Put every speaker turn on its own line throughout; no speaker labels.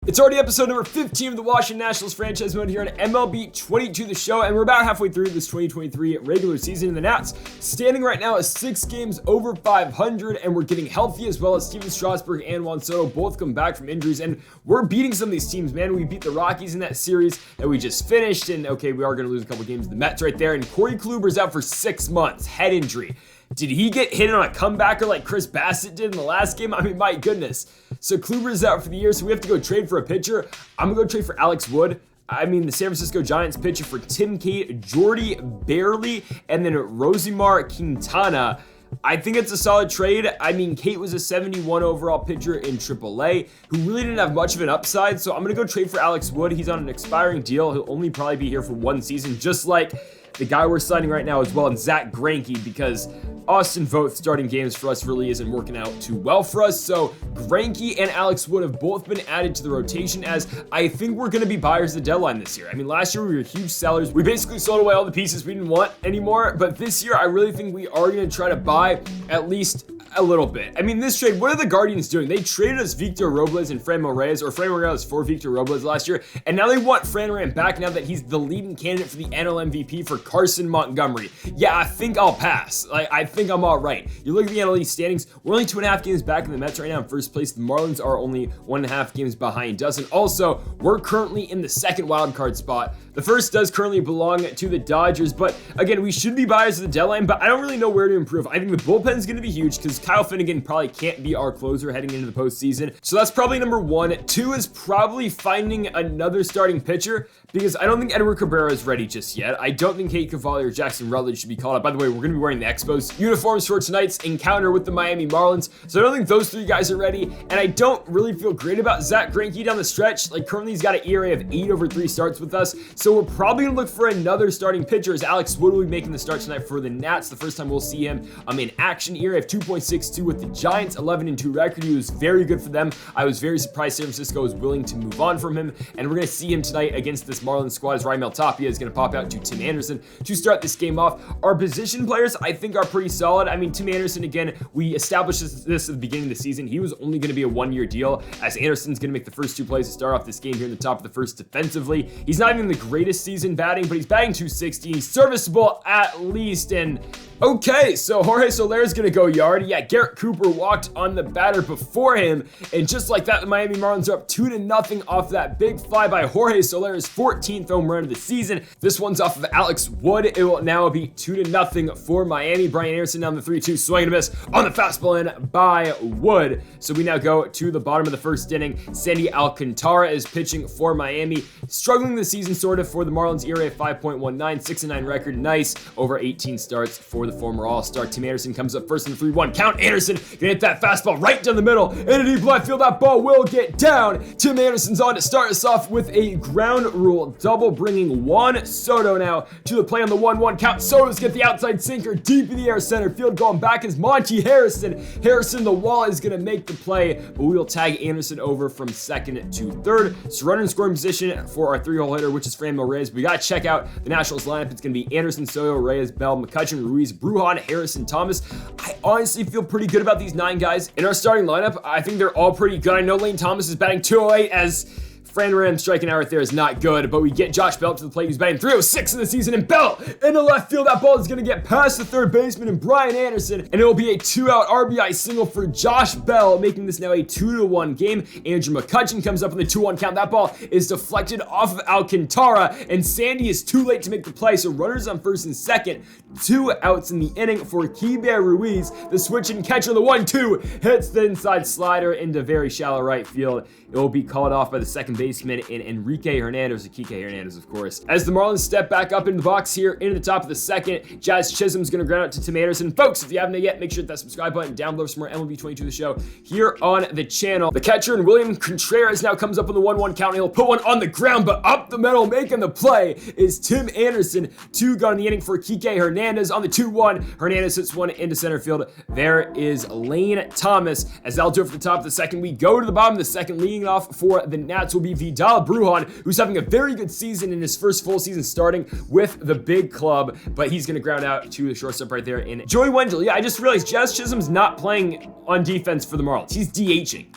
It's already episode number 15 of the Washington Nationals franchise mode here on MLB 22 the show, and we're about halfway through this 2023 regular season. And the Nats standing right now at 6 games over 500, and we're getting healthy as well as Steven Strasburg and Juan Soto both come back from injuries, and we're beating some of these teams, man. We beat the Rockies in that series that we just finished, and okay, we are going to lose a couple games to the Mets right there, and Corey Kluber's out for 6 months, head injury. Did he get hit on a comebacker like Chris Bassett did in the last game? I mean, my goodness. So Kluber's out for the year, so we have to go trade for a pitcher. I'm going to go trade for Alex Wood. I mean, the San Francisco Giants pitcher for Tim Cate, Jordy Barely, and then Rosimar Quintana. I think it's a solid trade. I mean, Cate was a 71 overall pitcher in AAA who really didn't have much of an upside, so I'm going to go trade for Alex Wood. He's on an expiring deal. He'll only probably be here for 1 season, just like the guy we're signing right now as well, and Zach Greinke, because Austin Voth starting games for us really isn't working out too well for us. So Greinke and Alex Wood have both been added to the rotation, as I think we're going to be buyers at the deadline this year. I mean, last year we were huge sellers. We basically sold away all the pieces we didn't want anymore. But this year, I really think we are going to try to buy at least a little bit. I mean, this trade, what are the Guardians doing? They traded us Victor Robles and Fran Reyes, or Fran Reyes for Victor Robles last year, and now they want Fran Reyes back now that he's the leading candidate for the NL MVP for Carson Montgomery. Yeah, I think I'll pass. I think I'm all right. You look at the NL East standings, we're only 2.5 games back in the Mets right now in first place. The Marlins are only 1.5 games behind us, and also, we're currently in the second wild card spot. The first does currently belong to the Dodgers, but again, we should be buyers at the deadline, but I don't really know where to improve. I think the bullpen is going to be huge because Kyle Finnegan probably can't be our closer heading into the postseason. So that's probably number 1. 2 is probably finding another starting pitcher, because I don't think Edward Cabrera is ready just yet. I don't think Kate Cavalli or Jackson Rutledge should be called up. By the way, we're going to be wearing the Expos uniforms for tonight's encounter with the Miami Marlins. So I don't think those 3 guys are ready. And I don't really feel great about Zach Greinke down the stretch. Like, currently he's got an ERA of 8 over 3 starts with us. So we're probably going to look for another starting pitcher, as Alex Wood will be making the start tonight for the Nats. The first time we'll see him in action. ERA of 2.62 with the Giants, 11-2 record. He was very good for them. I was very surprised San Francisco was willing to move on from him. And we're going to see him tonight against this Marlins squad, as Raimel Tapia is going to pop out to Tim Anderson to start this game off. Our position players, I think, are pretty solid. I mean, Tim Anderson, again, we established this at the beginning of the season. He was only going to be a 1-year deal, as Anderson's going to make the first 2 plays to start off this game here in the top of the first defensively. He's not even the greatest season batting, but he's batting .260. He's serviceable at least, and okay, so Jorge Soler is going to go yard. Yeah, Garrett Cooper walked on the batter before him, and just like that, the Miami Marlins are up 2-0 off that big fly by Jorge Soler's 14th home run of the season. This one's off of Alex Wood. It will now be 2-0 for Miami. Brian Anderson down the 3-2, swing and a miss on the fastball in by Wood. So we now go to the bottom of the first inning. Sandy Alcantara is pitching for Miami. Struggling this season, sort of, for the Marlins. ERA 5.19, 6-9 record. Nice over 18 starts for the former All-Star. Tim Anderson comes up first in the 3-1 count. Anderson gonna hit that fastball right down the middle. In a deep left field, that ball will get down. Tim Anderson's on to start us off with a ground rule double, bringing Juan Soto now to the play on the 1-1 count. Soto's get the outside sinker deep in the air center field. Going back is Monty Harrison. Harrison, the wall, is gonna make the play, but we will tag Anderson over from second to third. So runner in scoring position for our 3-hole hitter, which is Fran Reyes. We gotta check out the Nationals lineup. It's gonna be Anderson, Soto, Reyes, Bell, McCutchen, Ruiz, Brujan, Harrison, Thomas. I honestly feel pretty good about these 9 guys in our starting lineup. I think they're all pretty good. I know Lane Thomas is batting .208, as Fran Reyes striking out right there is not good, but we get Josh Bell up to the plate. He's batting .306 in the season, and Bell in the left field. That ball is going to get past the third baseman and Brian Anderson, and it will be a 2-out RBI single for Josh Bell, making this now a 2-1 game. Andrew McCutchen comes up in the 2-1 count. That ball is deflected off of Alcantara, and Sandy is too late to make the play, so runners on first and second. 2 outs in the inning for Keibert Ruiz. The switch-in catcher, the 1-2, hits the inside slider into very shallow right field. It will be called off by the second baseman in Enrique Hernandez, or Kike Hernandez, of course. As the Marlins step back up in the box here into the top of the second, Jazz Chisholm's going to ground out to Tim Anderson. Folks, if you haven't yet, make sure to hit that subscribe button down below for more MLB 22 the show here on the channel. The catcher, and William Contreras, now comes up on the 1-1 count. He'll put one on the ground, but up the middle, making the play is Tim Anderson. 2 gone in the inning for Kike Hernandez on the 2-1. Hernandez hits one into center field. There is Lane Thomas. As that'll do it for the top of the second, we go to the bottom of the second. Leading off for the Nats will be Vidal Brujan, who's having a very good season in his first full season starting with the big club, but he's going to ground out to the shortstop right there in Joey Wendell. Yeah, I just realized Jazz Chisholm's not playing on defense for the Marlins. He's DHing.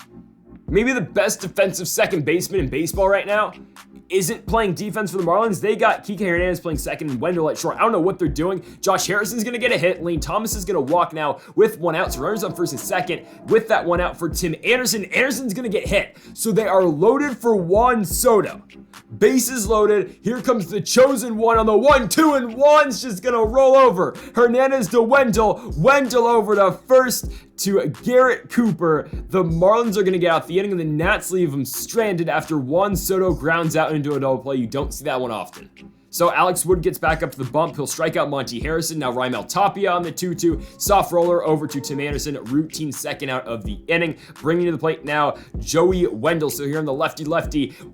maybe the best defensive second baseman in baseball right now, isn't playing defense for the Marlins. They got Kike Hernandez playing second and Wendell at short. I don't know what they're doing. Josh Harrison's going to get a hit. Lane Thomas is going to walk now with one out. So runners on first and second with that one out for Tim Anderson. Anderson's going to get hit. So they are loaded for Juan Soto. Bases loaded. Here comes the chosen one on the 1-2, and Juan's just going to roll over. Hernandez to Wendell. Wendell over to first to Garrett Cooper. The Marlins are going to get out the inning, and the Nats leave them stranded after Juan Soto grounds out into a double play. You don't see that one often. So Alex Wood gets back up to the bump. He'll strike out Monty Harrison. Now Raimel Tapia on the 2-2. Soft roller over to Tim Anderson. Routine second out of the inning. Bringing to the plate now Joey Wendell. So here on the lefty,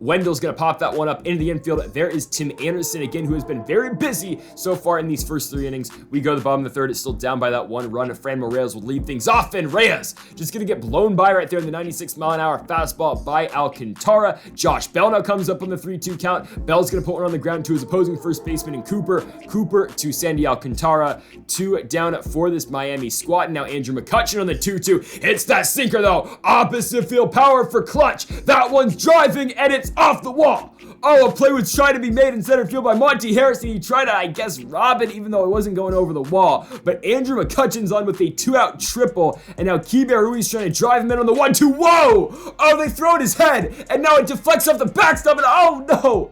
Wendell's going to pop that one up into the infield. There is Tim Anderson again, who has been very busy so far in these first 3 innings. We go to the bottom of the third. It's still down by that 1 run. Franmil Reyes will lead things off, and Reyes just going to get blown by right there in the 96-mile-an-hour fastball by Alcantara. Josh Bell now comes up on the 3-2 count. Bell's going to put one on the ground to his opposing first baseman in Cooper to Sandy Alcantara. 2 down for this Miami squad. Now Andrew McCutchen on the 2-2. Hits that sinker though. Opposite field power for clutch. That one's driving and it's off the wall. Oh, a play was trying to be made in center field by Monty Harrison. He tried to, I guess, rob it even though it wasn't going over the wall. But Andrew McCutchen's on with a 2-out triple. And now Keibert Ruiz trying to drive him in on the 1-2. Whoa! Oh, they throw at his head. And now it deflects off the backstop. And oh no!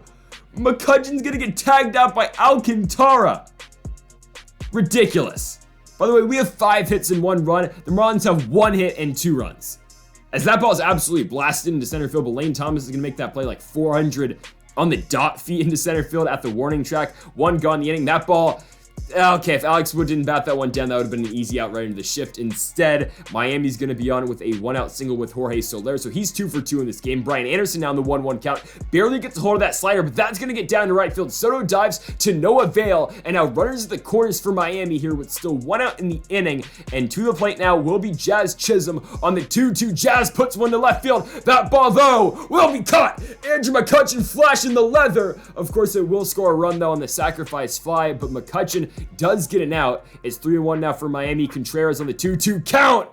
McCutchen's gonna get tagged out by Alcantara. Ridiculous. By the way, we have 5 hits and 1 run. The Marlins have 1 hit and 2 runs. As that ball is absolutely blasted into center field, but Lane Thomas is gonna make that play like 400 on the dot feet into center field at the warning track. 1 gone in the inning. That ball, okay, if Alex Wood didn't bat that one down, that would have been an easy out right into the shift. Instead, Miami's going to be on it with a 1-out single with Jorge Soler, so he's 2 for 2 in this game. Brian Anderson now in the 1-1 count. Barely gets a hold of that slider, but that's going to get down to right field. Soto dives to no avail, and now runners at the corners for Miami here with still 1 out in the inning. And to the plate now will be Jazz Chisholm on the 2-2. Jazz puts one to left field. That ball, though, will be caught. Andrew McCutchen flashing the leather. Of course, it will score a run, though, on the sacrifice fly, but McCutchen does get an out. It's 3-1 now for Miami. Contreras on the 2-2 count.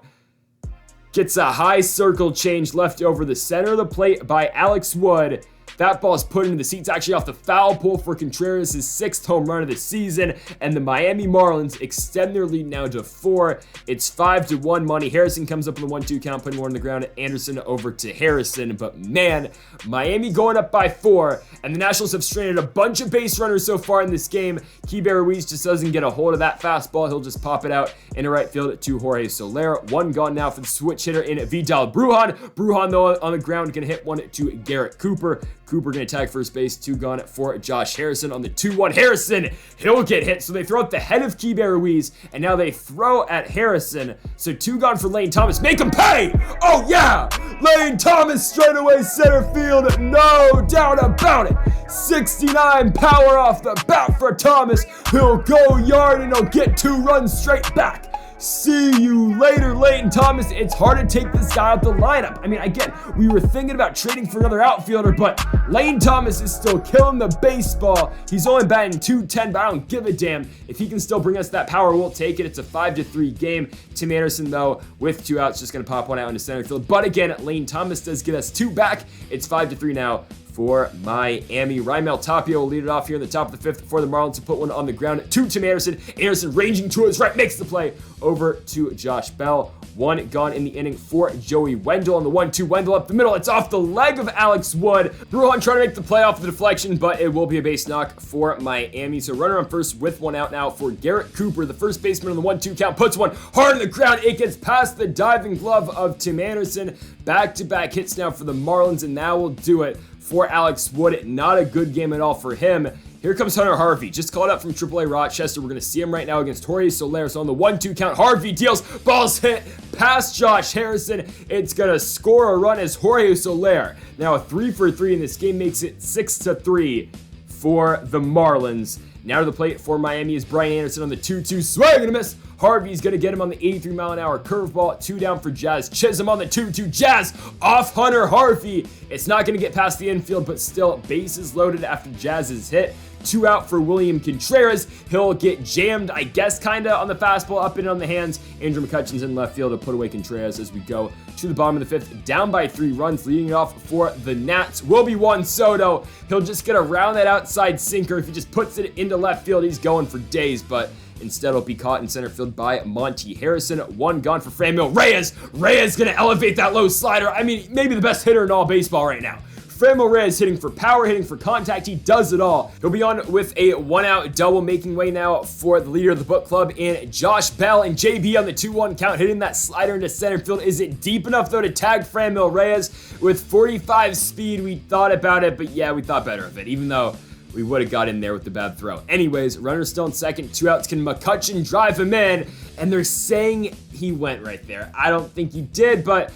Gets a high circle change left over the center of the plate by Alex Wood. That ball is put into the seats, actually off the foul pole for Contreras' 6th home run of the season, and the Miami Marlins extend their lead now to 4. It's 5-1. Monty Harrison comes up in the 1-2 count, putting one on the ground. Anderson over to Harrison, but man, Miami going up by 4, and the Nationals have stranded a bunch of base runners so far in this game. Keibert Ruiz just doesn't get a hold of that fastball. He'll just pop it out into right field to Jorge Soler. 1 gone now for the switch hitter in Vidal Brujan. Brujan, though, on the ground, gonna hit one to Garrett Cooper. Cooper going to tag first base. 2 gone for Josh Harrison on the 2-1. Harrison, he'll get hit. So they throw at the head of Keibert Ruiz, and now they throw at Harrison. So 2 gone for Lane Thomas. Make him pay! Oh yeah! Lane Thomas straight away center field. No doubt about it. 69 power off the bat for Thomas. He'll go yard and he'll get 2 runs straight back. See you later, Leighton Thomas. It's hard to take this guy out the lineup. I mean, again, we were thinking about trading for another outfielder, but Leighton Thomas is still killing the baseball. He's only batting .210, but I don't give a damn. If he can still bring us that power, we'll take it. It's a 5-3 game. Tim Anderson, though, with 2 outs, just going to pop one out into center field. But again, Leighton Thomas does get us 2 back. It's 5-3 now for Miami. Raimel Tapia will lead it off here in the top of the 5th for the Marlins to put one on the ground to Tim Anderson. Anderson ranging to his right, makes the play over to Josh Bell. 1 gone in the inning for Joey Wendell on the 1-2. Wendell up the middle. It's off the leg of Alex Wood. Brujan trying to make the play off the deflection, but it will be a base knock for Miami. So runner on first with 1 out now for Garrett Cooper. The first baseman on the 1-2 count puts one hard on the ground. It gets past the diving glove of Tim Anderson. Back-to-back hits now for the Marlins, and that will do it for Alex Wood. Not a good game at all for him. Here comes Hunter Harvey, just called up from AAA Rochester. We're going to see him right now against Jorge Soler. So on the 1-2 count, Harvey deals, ball's hit past Josh Harrison. It's going to score a run as Jorge Soler. Now a 3-for-3 in this game makes it 6-3 for the Marlins. Now to the plate for Miami is Brian Anderson on the 2-2. Swing and a miss Harvey's going to get him on the 83-mile-an-hour curveball. 2 down for Jazz Chisholm on the 2-2. Jazz off Hunter Harvey. It's not going to get past the infield, but still bases loaded after Jazz's hit. 2 out for William Contreras. He'll get jammed, I guess, kinda on the fastball, up and on the hands. Andrew McCutcheon's in left field to put away Contreras as we go to the bottom of the 5th, down by 3 runs. Leading it off for the Nats will be Juan Soto. He'll just get around that outside sinker. If he just puts it into left field, he's going for days, but instead it'll be caught in center field by Monty Harrison. 1 gone for Franmil Reyes. Reyes gonna elevate that low slider. I mean, maybe the best hitter in all baseball right now. Franmil Reyes hitting for power, hitting for contact. He does it all. He'll be on with a 1-out double, making way now for the leader of the book club in Josh Bell. And JB on the 2-1 count, hitting that slider into center field. Is it deep enough, though, to tag Franmil Reyes? With 45 speed, we thought about it, but yeah, we thought better of it, even though we would have got in there with the bad throw. Anyways, runner still in second, 2 outs. Can McCutcheon drive him in? And they're saying he went right there. I don't think he did, but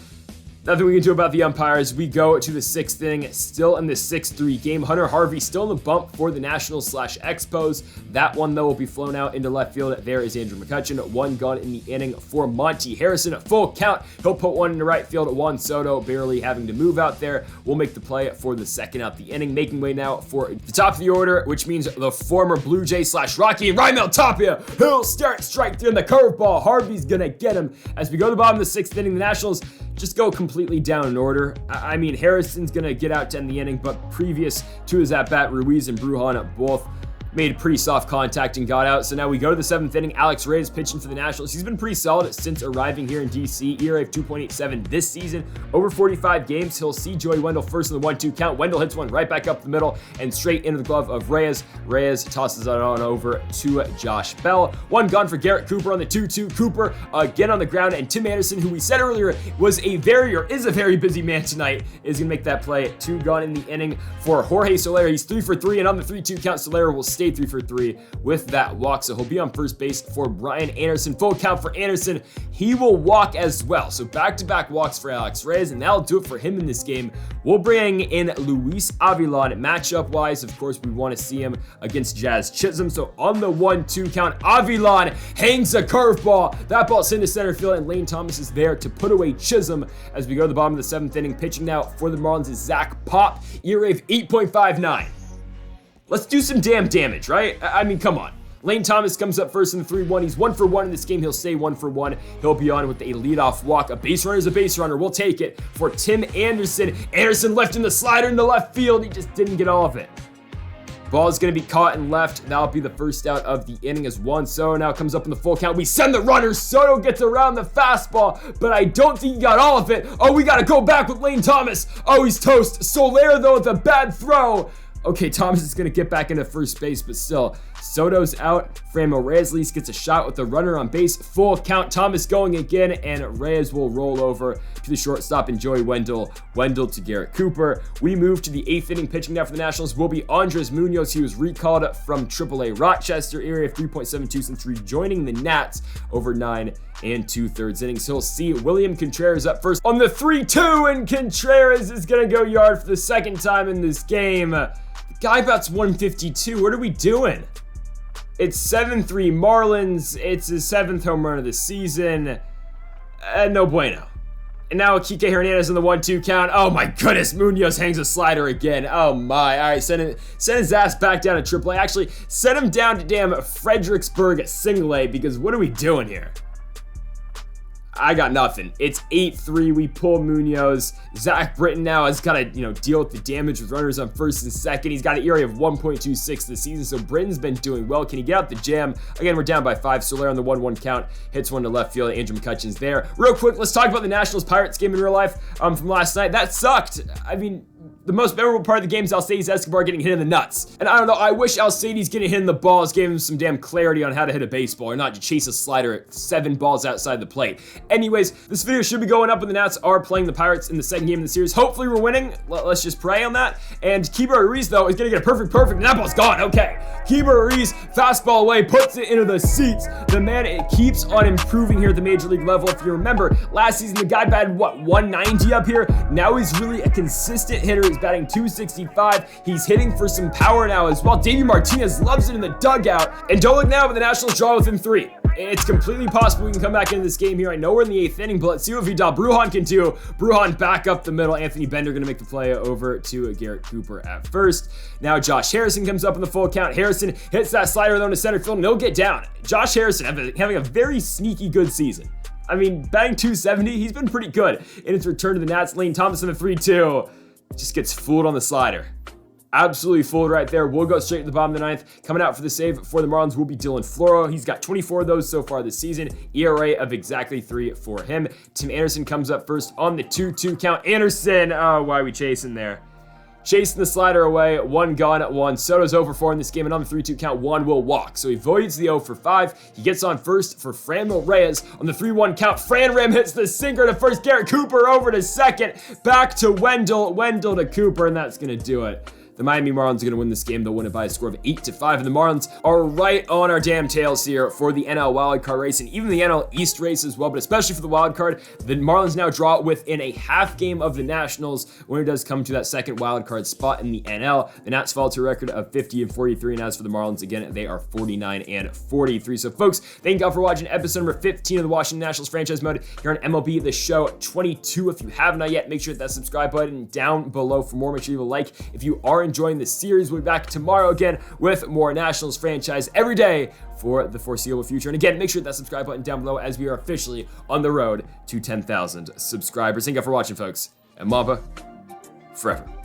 nothing we can do about the umpires. We go to the 6th inning, still in the 6-3 game. Hunter Harvey still in the bump for the Nationals/Expos. That one, though, will be flown out into left field. There is Andrew McCutcheon. 1 gone in the inning for Monty Harrison. A full count. He'll put 1 into right field. Juan Soto barely having to move out there. We'll make the play for the 2nd out the inning. Making way now for the top of the order, which means the former Blue Jay/Rocky and Raimel Tapia. He'll start strike through the curveball. Harvey's gonna get him. As we go to the bottom of the 6th inning, the Nationals just go completely down in order. I mean, Harrison's gonna get out to end the inning, but previous to his at-bat, Ruiz and Brujan both made pretty soft contact and got out. So now we go to the 7th inning. Alex Reyes pitching for the Nationals. He's been pretty solid since arriving here in DC. ERA of 2.87 this season. Over 45 games. He'll see Joey Wendell first in the 1-2 count. Wendell hits one right back up the middle and straight into the glove of Reyes. Reyes tosses it on over to Josh Bell. 1 gone for Garrett Cooper on the 2-2. Cooper again on the ground, and Tim Anderson, who we said earlier is a very busy man tonight, is gonna make that play. 2 gone in the inning for Jorge Soler. He's 3 for 3, and on the 3-2 count, Soler will stay 3 for 3 with that walk. So he'll be on first base for Brian Anderson. Full count for Anderson. He will walk as well. So back-to-back walks for Alex Reyes, and that'll do it for him in this game. We'll bring in Luis Avilan. Matchup-wise, of course, we want to see him against Jazz Chisholm. So on the 1-2 count, Avilan hangs a curveball. That ball's into center field, and Lane Thomas is there to put away Chisholm. As we go to the bottom of the 7th inning, pitching now for the Marlins is Zach Pop. ERA of 8.59. Let's do some damn damage, right? I mean, come on. Lane Thomas comes up first in the 3-1. He's 1 for 1 in this game. He'll stay 1 for 1. He'll be on with a leadoff walk. A base runner is a base runner. We'll take it for Tim Anderson. Anderson left in the slider in the left field. He just didn't get all of it. Ball is going to be caught and left. That'll be the first out of the inning as Juan Soto now comes up in the full count. We send the runner. Soto gets around the fastball, but I don't think he got all of it. Oh, we got to go back with Lane Thomas. Oh, he's toast. Soler, though, with a bad throw. Okay, Thomas is going to get back into first base, but still, Soto's out. Franmil Reyes at least gets a shot with the runner on base. Full count, Thomas going again, and Reyes will roll over to the shortstop and Joey Wendell. Wendell to Garrett Cooper. We move to the 8th inning. Pitching now for the Nationals will be Andres Munoz. He was recalled from AAA Rochester. Area of 3.72 since rejoining the Nats over 9 2/3 innings. He'll see William Contreras up first on the 3-2, and Contreras is going to go yard for the 2nd time in this game. Guy bats 152. What are we doing? It's 7-3 Marlins. It's his 7th home run of the season. No bueno. And now Kike Hernandez in the 1-2 count. Oh my goodness, Munoz hangs a slider again. Oh my. All right, send his ass back down to AAA. Actually, send him down to damn Fredericksburg at single A, because what are we doing here? I got nothing. It's 8-3. We pull Munoz. Zach Britton now has got to, deal with the damage with runners on first and second. He's got an ERA of 1.26 this season, so Britton's been doing well. Can he get out the jam? Again, we're down by 5. Soler on the 1-1 count. Hits one to left field. Andrew McCutcheon's there. Real quick, let's talk about the Nationals-Pirates game in real life from last night. That sucked. I mean, the most memorable part of the game is Alcides Escobar getting hit in the nuts. And I don't know, I wish Alcides getting hit in the balls gave him some damn clarity on how to hit a baseball, or not to chase a slider at 7 balls outside the plate. Anyways, this video should be going up when the Nats are playing the Pirates in the 2nd game of the series. Hopefully we're winning. Let's just pray on that. And Keibert Ruiz, though, is going to get a perfect, and that ball's gone. Okay. Keibert Ruiz, fastball away, puts it into the seats. The man, it keeps on improving here at the major league level. If you remember, last season, the guy batted, 190 up here? Now he's really a consistent hitter. He's batting 265. He's hitting for some power now as well. Davey Martinez loves it in the dugout. And don't look now, but the Nationals draw within 3. It's completely possible we can come back into this game here. I know we're in the 8th inning, but let's see what Vidal Brujan can do. Brujan back up the middle. Anthony Bender going to make the play over to Garrett Cooper at first. Now Josh Harrison comes up in the full count. Harrison hits that slider though to center field, and he'll get down. Josh Harrison having a very sneaky good season. I mean, batting .270, he's been pretty good in his return to the Nats. Lane Thomas in the 3-2 just gets fooled on the slider. Absolutely fooled right there. We'll go straight to the bottom of the 9th. Coming out for the save for the Marlins will be Dylan Floro. He's got 24 of those so far this season. ERA of exactly 3 for him. Tim Anderson comes up first on the 2-2 count. Anderson, oh, why are we chasing there? Chasing the slider away, 1 gone at 1. Soto's 0 for 4 in this game, and on the 3-2 count, Juan will walk. So he voids the 0 for 5. He gets on first for Franmil Reyes. On the 3-1 count, Fran Rim hits the sinker to first. Garrett Cooper over to second. Back to Wendell. Wendell to Cooper, and that's going to do it. The Miami Marlins are going to win this game. They'll win it by a score of 8-5. And the Marlins are right on our damn tails here for the NL wildcard race and even the NL East race as well. But especially for the wildcard, the Marlins now draw within a half game of the Nationals when it does come to that second wildcard spot in the NL. The Nats fall to a record of 50-43. And as for the Marlins, again, they are 49-43. So folks, thank you all for watching episode number 15 of the Washington Nationals franchise mode here on MLB The Show 22. If you have not yet, make sure to hit that subscribe button down below for more. Make sure you leave a like if you are enjoying this series. We'll be back tomorrow again with more Nationals franchise every day for the foreseeable future. And again, make sure that subscribe button down below as we are officially on the road to 10,000 subscribers. Thank you for watching, folks, and Mamba forever.